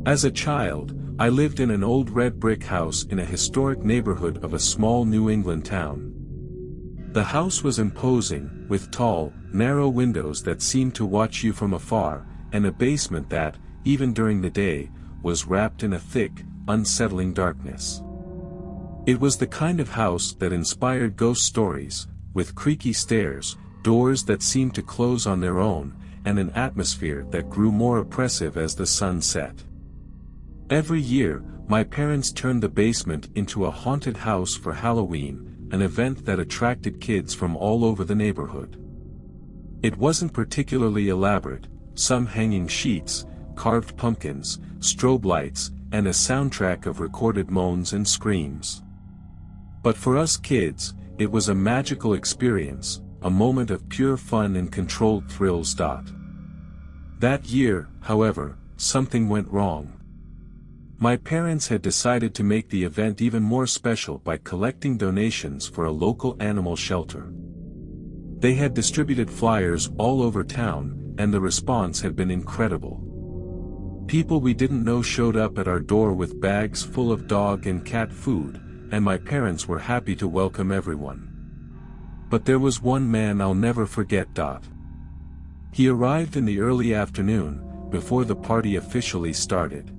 As a child, I lived in an old red brick house in a historic neighborhood of a small New England town. The house was imposing, with tall, narrow windows that seemed to watch you from afar, and a basement that, even during the day, was wrapped in a thick, unsettling darkness. It was the kind of house that inspired ghost stories, with creaky stairs, doors that seemed to close on their own, and an atmosphere that grew more oppressive as the sun set. Every year, my parents turned the basement into a haunted house for Halloween, an event that attracted kids from all over the neighborhood. It wasn't particularly elaborate, some hanging sheets, carved pumpkins, strobe lights, and a soundtrack of recorded moans and screams. But for us kids, it was a magical experience, a moment of pure fun and controlled thrills. That year, however, something went wrong. My parents had decided to make the event even more special by collecting donations for a local animal shelter. They had distributed flyers all over town, and the response had been incredible. People we didn't know showed up at our door with bags full of dog and cat food, and my parents were happy to welcome everyone. But there was one man I'll never forget. He arrived in the early afternoon, before the party officially started.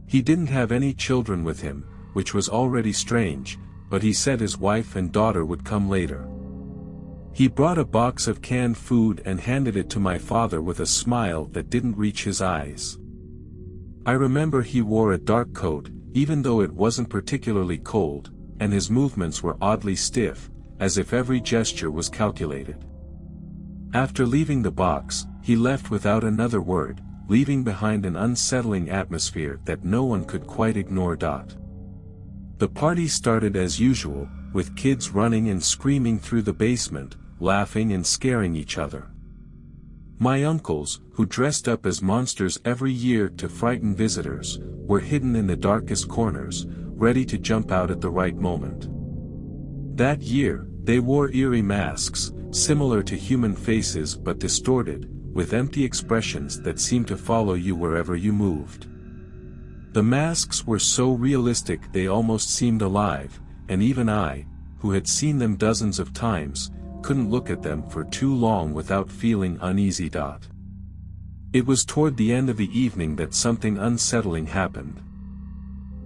He didn't have any children with him, which was already strange, but he said his wife and daughter would come later. He brought a box of canned food and handed it to my father with a smile that didn't reach his eyes. I remember he wore a dark coat, even though it wasn't particularly cold, and his movements were oddly stiff, as if every gesture was calculated. After leaving the box, he left without another word, leaving behind an unsettling atmosphere that no one could quite ignore. The party started as usual, with kids running and screaming through the basement, laughing and scaring each other. My uncles, who dressed up as monsters every year to frighten visitors, were hidden in the darkest corners, ready to jump out at the right moment. That year, they wore eerie masks, similar to human faces but distorted, with empty expressions that seemed to follow you wherever you moved. The masks were so realistic they almost seemed alive, and even I, who had seen them dozens of times, couldn't look at them for too long without feeling uneasy. It was toward the end of the evening that something unsettling happened.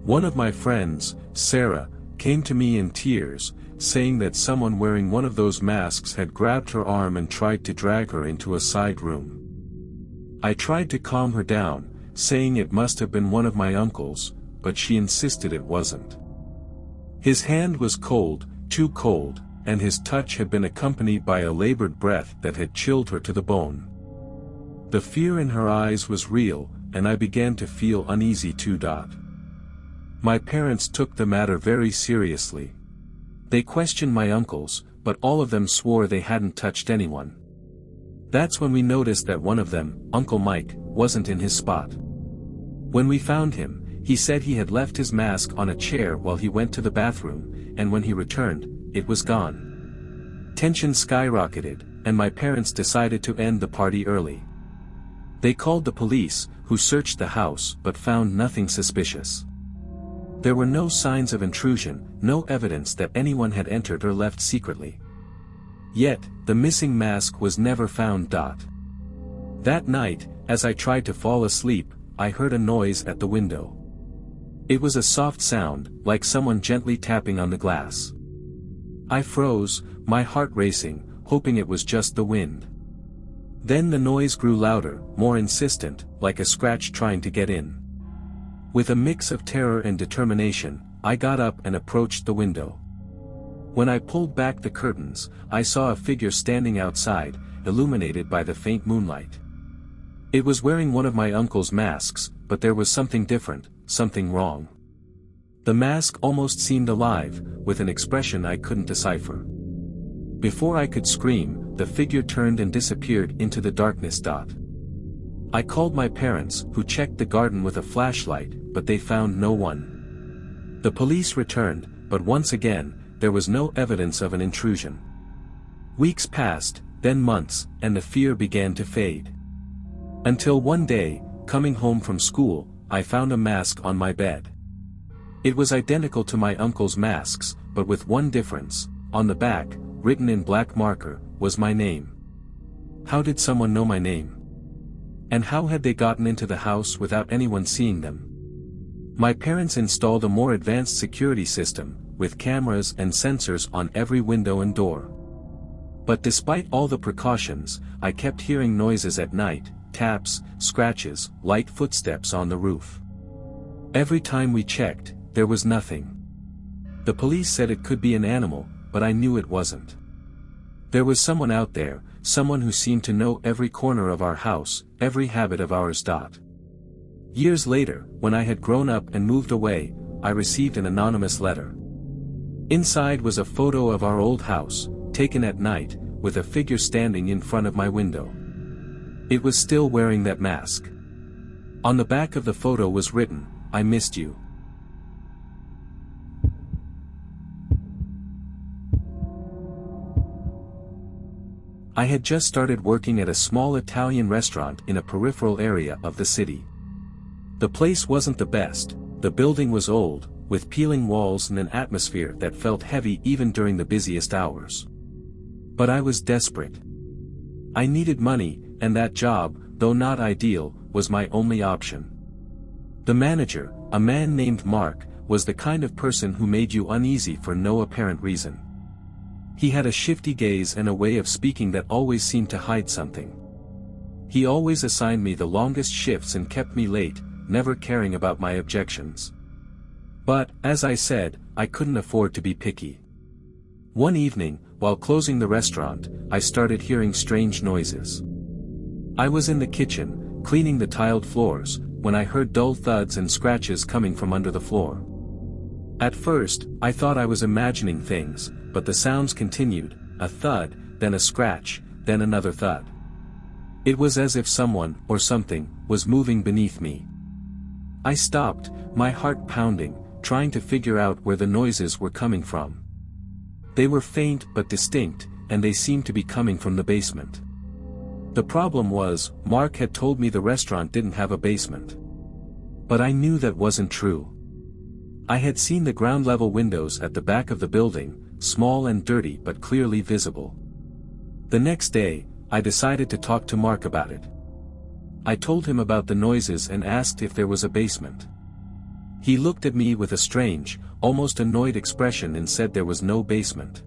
One of my friends, Sarah, came to me in tears, saying that someone wearing one of those masks had grabbed her arm and tried to drag her into a side room. I tried to calm her down, saying it must have been one of my uncles, but she insisted it wasn't. His hand was cold, too cold, and his touch had been accompanied by a labored breath that had chilled her to the bone. The fear in her eyes was real, and I began to feel uneasy too. My parents took the matter very seriously. They questioned my uncles, but all of them swore they hadn't touched anyone. That's when we noticed that one of them, Uncle Mike, wasn't in his spot. When we found him, he said he had left his mask on a chair while he went to the bathroom, and when he returned, it was gone. Tension skyrocketed, and my parents decided to end the party early. They called the police, who searched the house but found nothing suspicious. There were no signs of intrusion, no evidence that anyone had entered or left secretly. Yet, the missing mask was never found. That night, as I tried to fall asleep, I heard a noise at the window. It was a soft sound, like someone gently tapping on the glass. I froze, my heart racing, hoping it was just the wind. Then the noise grew louder, more insistent, like a scratch trying to get in. With a mix of terror and determination, I got up and approached the window. When I pulled back the curtains, I saw a figure standing outside, illuminated by the faint moonlight. It was wearing one of my uncle's masks, but there was something different, something wrong. The mask almost seemed alive, with an expression I couldn't decipher. Before I could scream, the figure turned and disappeared into the darkness. I called my parents, who checked the garden with a flashlight, but they found no one. The police returned, but once again, there was no evidence of an intrusion. Weeks passed, then months, and the fear began to fade. Until one day, coming home from school, I found a mask on my bed. It was identical to my uncle's masks, but with one difference: on the back, written in black marker, was my name. How did someone know my name? And how had they gotten into the house without anyone seeing them? My parents installed a more advanced security system, with cameras and sensors on every window and door. But despite all the precautions, I kept hearing noises at night: taps, scratches, light footsteps on the roof. Every time we checked, there was nothing. The police said it could be an animal, but I knew it wasn't. There was someone out there, someone who seemed to know every corner of our house, every habit of ours. Years later, when I had grown up and moved away, I received an anonymous letter. Inside was a photo of our old house, taken at night, with a figure standing in front of my window. It was still wearing that mask. On the back of the photo was written, "I missed you." I had just started working at a small Italian restaurant in a peripheral area of the city. The place wasn't the best, the building was old, with peeling walls and an atmosphere that felt heavy even during the busiest hours. But I was desperate. I needed money, and that job, though not ideal, was my only option. The manager, a man named Mark, was the kind of person who made you uneasy for no apparent reason. He had a shifty gaze and a way of speaking that always seemed to hide something. He always assigned me the longest shifts and kept me late, never caring about my objections. But, as I said, I couldn't afford to be picky. One evening, while closing the restaurant, I started hearing strange noises. I was in the kitchen, cleaning the tiled floors, when I heard dull thuds and scratches coming from under the floor. At first, I thought I was imagining things, but the sounds continued: a thud, then a scratch, then another thud. It was as if someone, or something, was moving beneath me. I stopped, my heart pounding, trying to figure out where the noises were coming from. They were faint but distinct, and they seemed to be coming from the basement. The problem was, Mark had told me the restaurant didn't have a basement. But I knew that wasn't true. I had seen the ground-level windows at the back of the building, small and dirty but clearly visible. The next day, I decided to talk to Mark about it. I told him about the noises and asked if there was a basement. He looked at me with a strange, almost annoyed expression and said there was no basement.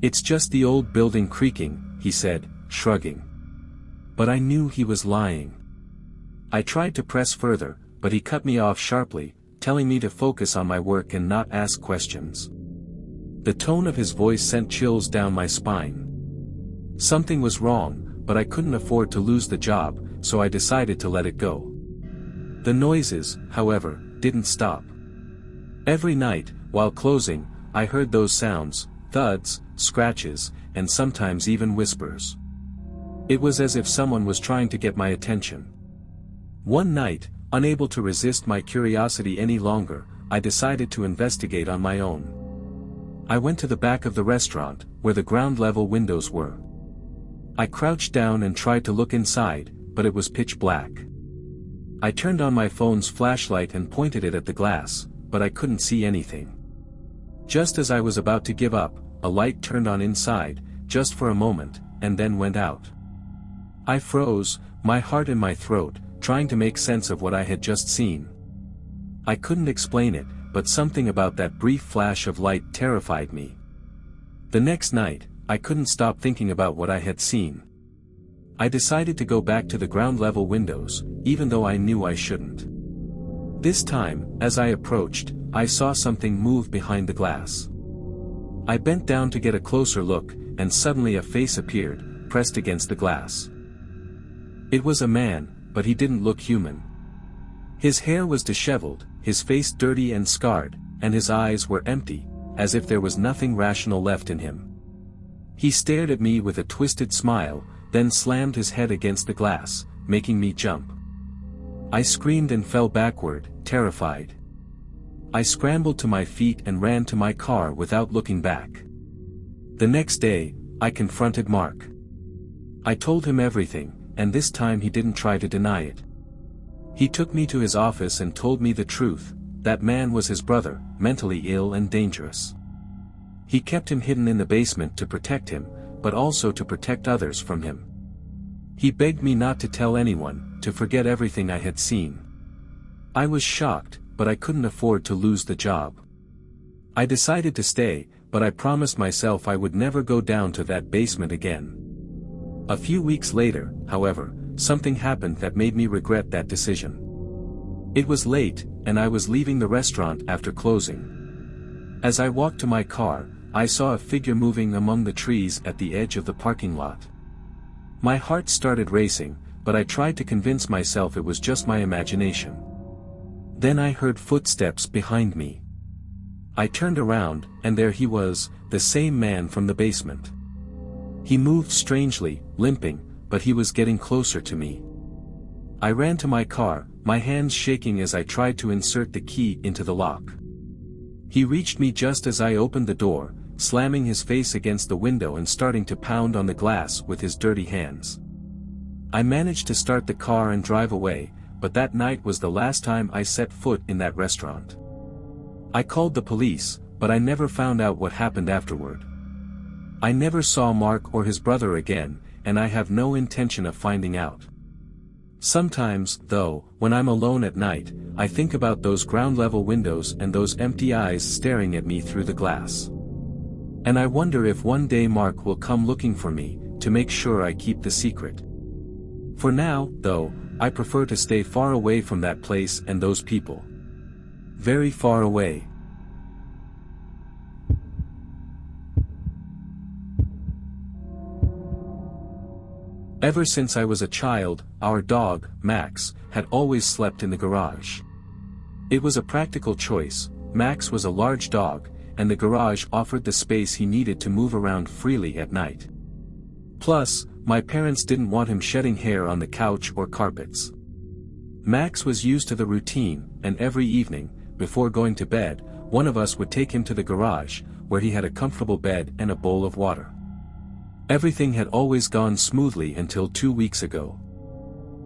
"It's just the old building creaking," he said, shrugging. But I knew he was lying. I tried to press further, but he cut me off sharply, telling me to focus on my work and not ask questions. The tone of his voice sent chills down my spine. Something was wrong, but I couldn't afford to lose the job, so I decided to let it go. The noises, however, didn't stop. Every night, while closing, I heard those sounds: thuds, scratches, and sometimes even whispers. It was as if someone was trying to get my attention. One night, unable to resist my curiosity any longer, I decided to investigate on my own. I went to the back of the restaurant, where the ground-level windows were. I crouched down and tried to look inside, but it was pitch black. I turned on my phone's flashlight and pointed it at the glass, but I couldn't see anything. Just as I was about to give up, a light turned on inside, just for a moment, and then went out. I froze, my heart in my throat, trying to make sense of what I had just seen. I couldn't explain it, but something about that brief flash of light terrified me. The next night, I couldn't stop thinking about what I had seen. I decided to go back to the ground-level windows, even though I knew I shouldn't. This time, as I approached, I saw something move behind the glass. I bent down to get a closer look, and suddenly a face appeared, pressed against the glass. It was a man, but he didn't look human. His hair was disheveled, his face dirty and scarred, and his eyes were empty, as if there was nothing rational left in him. He stared at me with a twisted smile, then slammed his head against the glass, making me jump. I screamed and fell backward, terrified. I scrambled to my feet and ran to my car without looking back. The next day, I confronted Mark. I told him everything, and this time he didn't try to deny it. He took me to his office and told me the truth. That man was his brother, mentally ill and dangerous. He kept him hidden in the basement to protect him, but also to protect others from him. He begged me not to tell anyone, to forget everything I had seen. I was shocked, but I couldn't afford to lose the job. I decided to stay, but I promised myself I would never go down to that basement again. A few weeks later, however, something happened that made me regret that decision. It was late, and I was leaving the restaurant after closing. As I walked to my car, I saw a figure moving among the trees at the edge of the parking lot. My heart started racing, but I tried to convince myself it was just my imagination. Then I heard footsteps behind me. I turned around, and there he was, the same man from the basement. He moved strangely, limping, but he was getting closer to me. I ran to my car, my hands shaking as I tried to insert the key into the lock. He reached me just as I opened the door, slamming his face against the window and starting to pound on the glass with his dirty hands. I managed to start the car and drive away, but that night was the last time I set foot in that restaurant. I called the police, but I never found out what happened afterward. I never saw Mark or his brother again, and I have no intention of finding out. Sometimes, though, when I'm alone at night, I think about those ground-level windows and those empty eyes staring at me through the glass. And I wonder if one day Mark will come looking for me, to make sure I keep the secret. For now, though, I prefer to stay far away from that place and those people. Very far away. Ever since I was a child, our dog, Max, had always slept in the garage. It was a practical choice. Max was a large dog, and the garage offered the space he needed to move around freely at night. Plus, my parents didn't want him shedding hair on the couch or carpets. Max was used to the routine, and every evening, before going to bed, one of us would take him to the garage, where he had a comfortable bed and a bowl of water. Everything had always gone smoothly until 2 weeks ago.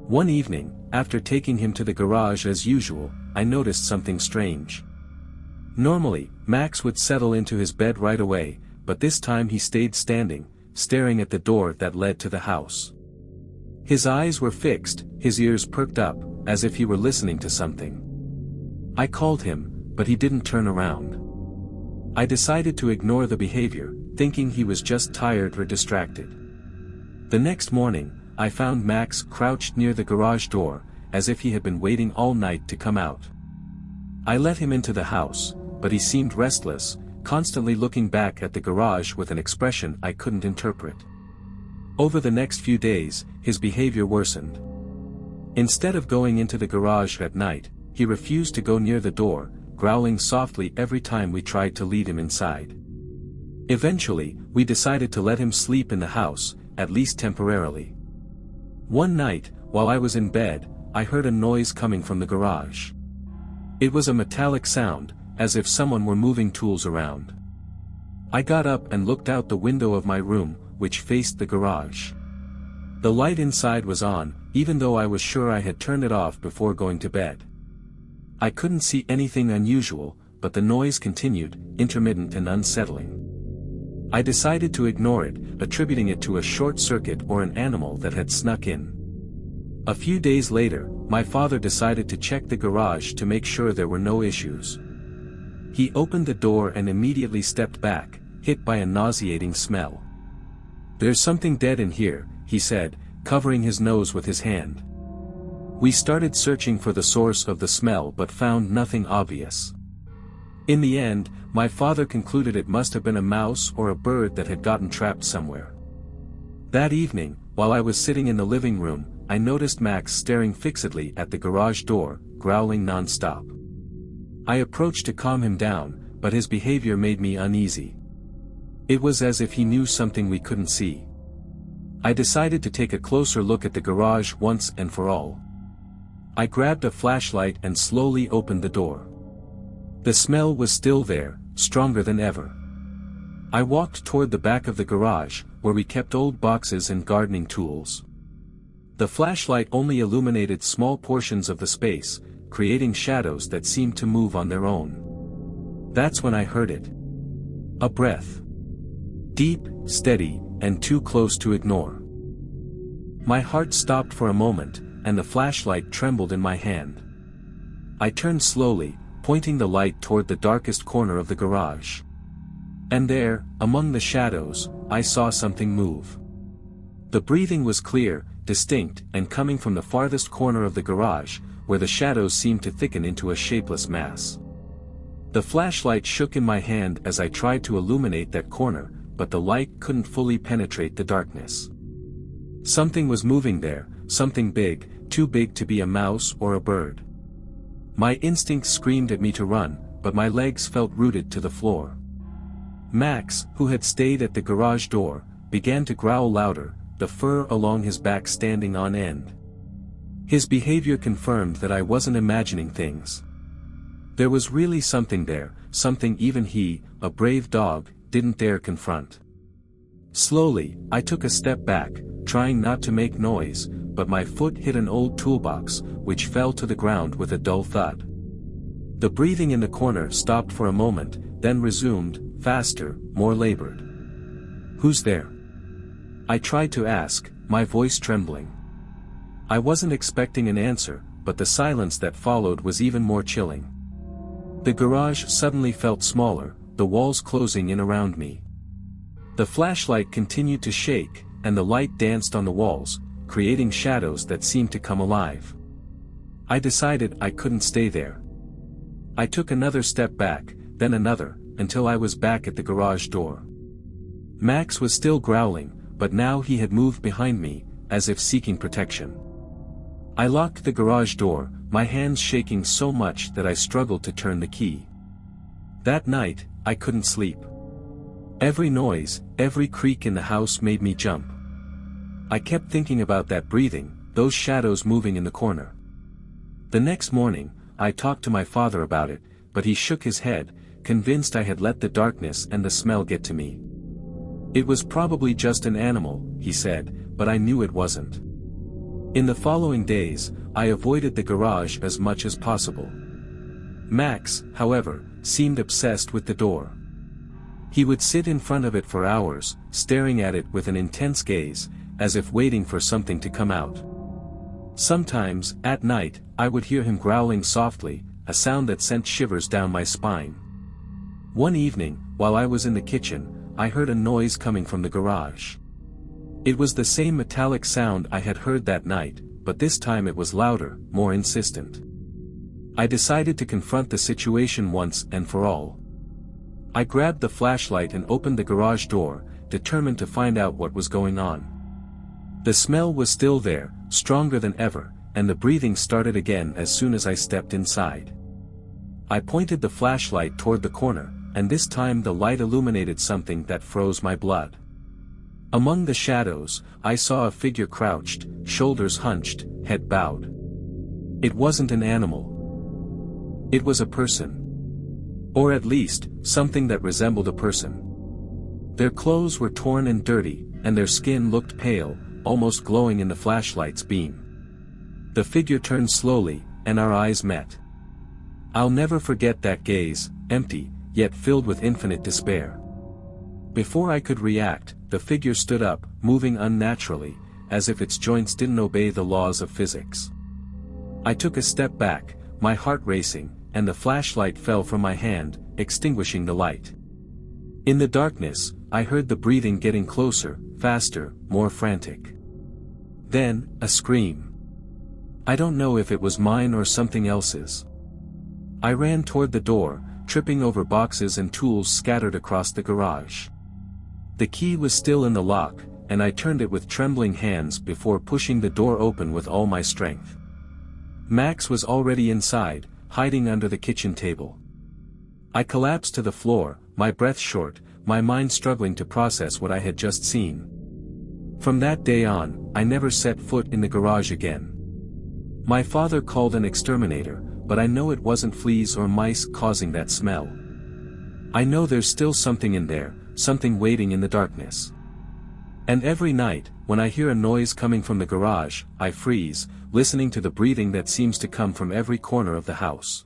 One evening, after taking him to the garage as usual, I noticed something strange. Normally, Max would settle into his bed right away, but this time he stayed standing, staring at the door that led to the house. His eyes were fixed, his ears perked up, as if he were listening to something. I called him, but he didn't turn around. I decided to ignore the behavior, thinking he was just tired or distracted. The next morning, I found Max crouched near the garage door, as if he had been waiting all night to come out. I let him into the house, but he seemed restless, constantly looking back at the garage with an expression I couldn't interpret. Over the next few days, his behavior worsened. Instead of going into the garage at night, he refused to go near the door, growling softly every time we tried to lead him inside. Eventually, we decided to let him sleep in the house, at least temporarily. One night, while I was in bed, I heard a noise coming from the garage. It was a metallic sound, as if someone were moving tools around. I got up and looked out the window of my room, which faced the garage. The light inside was on, even though I was sure I had turned it off before going to bed. I couldn't see anything unusual, but the noise continued, intermittent and unsettling. I decided to ignore it, attributing it to a short circuit or an animal that had snuck in. A few days later, my father decided to check the garage to make sure there were no issues. He opened the door and immediately stepped back, hit by a nauseating smell. "There's something dead in here," he said, covering his nose with his hand. We started searching for the source of the smell but found nothing obvious. In the end, my father concluded it must have been a mouse or a bird that had gotten trapped somewhere. That evening, while I was sitting in the living room, I noticed Max staring fixedly at the garage door, growling non-stop. I approached to calm him down, but his behavior made me uneasy. It was as if he knew something we couldn't see. I decided to take a closer look at the garage once and for all. I grabbed a flashlight and slowly opened the door. The smell was still there, stronger than ever. I walked toward the back of the garage, where we kept old boxes and gardening tools. The flashlight only illuminated small portions of the space, creating shadows that seemed to move on their own. That's when I heard it. A breath. Deep, steady, and too close to ignore. My heart stopped for a moment, and the flashlight trembled in my hand. I turned slowly, pointing the light toward the darkest corner of the garage. And there, among the shadows, I saw something move. The breathing was clear, distinct, and coming from the farthest corner of the garage, where the shadows seemed to thicken into a shapeless mass. The flashlight shook in my hand as I tried to illuminate that corner, but the light couldn't fully penetrate the darkness. Something was moving there, something big, too big to be a mouse or a bird. My instincts screamed at me to run, but my legs felt rooted to the floor. Max, who had stayed at the garage door, began to growl louder, the fur along his back standing on end. His behavior confirmed that I wasn't imagining things. There was really something there, something even he, a brave dog, didn't dare confront. Slowly, I took a step back, trying not to make noise, but my foot hit an old toolbox, which fell to the ground with a dull thud. The breathing in the corner stopped for a moment, then resumed, faster, more labored. "Who's there?" I tried to ask, my voice trembling. I wasn't expecting an answer, but the silence that followed was even more chilling. The garage suddenly felt smaller, the walls closing in around me. The flashlight continued to shake, and the light danced on the walls, creating shadows that seemed to come alive. I decided I couldn't stay there. I took another step back, then another, until I was back at the garage door. Max was still growling, but now he had moved behind me, as if seeking protection. I locked the garage door, my hands shaking so much that I struggled to turn the key. That night, I couldn't sleep. Every noise, every creak in the house made me jump. I kept thinking about that breathing, those shadows moving in the corner. The next morning, I talked to my father about it, but he shook his head, convinced I had let the darkness and the smell get to me. It was probably just an animal, he said, but I knew it wasn't. In the following days, I avoided the garage as much as possible. Max, however, seemed obsessed with the door. He would sit in front of it for hours, staring at it with an intense gaze, as if waiting for something to come out. Sometimes, at night, I would hear him growling softly, a sound that sent shivers down my spine. One evening, while I was in the kitchen, I heard a noise coming from the garage. It was the same metallic sound I had heard that night, but this time it was louder, more insistent. I decided to confront the situation once and for all. I grabbed the flashlight and opened the garage door, determined to find out what was going on. The smell was still there, stronger than ever, and the breathing started again as soon as I stepped inside. I pointed the flashlight toward the corner, and this time the light illuminated something that froze my blood. Among the shadows, I saw a figure crouched, shoulders hunched, head bowed. It wasn't an animal. It was a person. Or at least, something that resembled a person. Their clothes were torn and dirty, and their skin looked pale, almost glowing in the flashlight's beam. The figure turned slowly, and our eyes met. I'll never forget that gaze, empty, yet filled with infinite despair. Before I could react, the figure stood up, moving unnaturally, as if its joints didn't obey the laws of physics. I took a step back, my heart racing, and the flashlight fell from my hand, extinguishing the light. In the darkness, I heard the breathing getting closer, faster, more frantic. Then, a scream. I don't know if it was mine or something else's. I ran toward the door, tripping over boxes and tools scattered across the garage. The key was still in the lock, and I turned it with trembling hands before pushing the door open with all my strength. Max was already inside, hiding under the kitchen table. I collapsed to the floor, my breath short, my mind struggling to process what I had just seen. From that day on, I never set foot in the garage again. My father called an exterminator, but I know it wasn't fleas or mice causing that smell. I know there's still something in there, something waiting in the darkness. And every night, when I hear a noise coming from the garage, I freeze, listening to the breathing that seems to come from every corner of the house.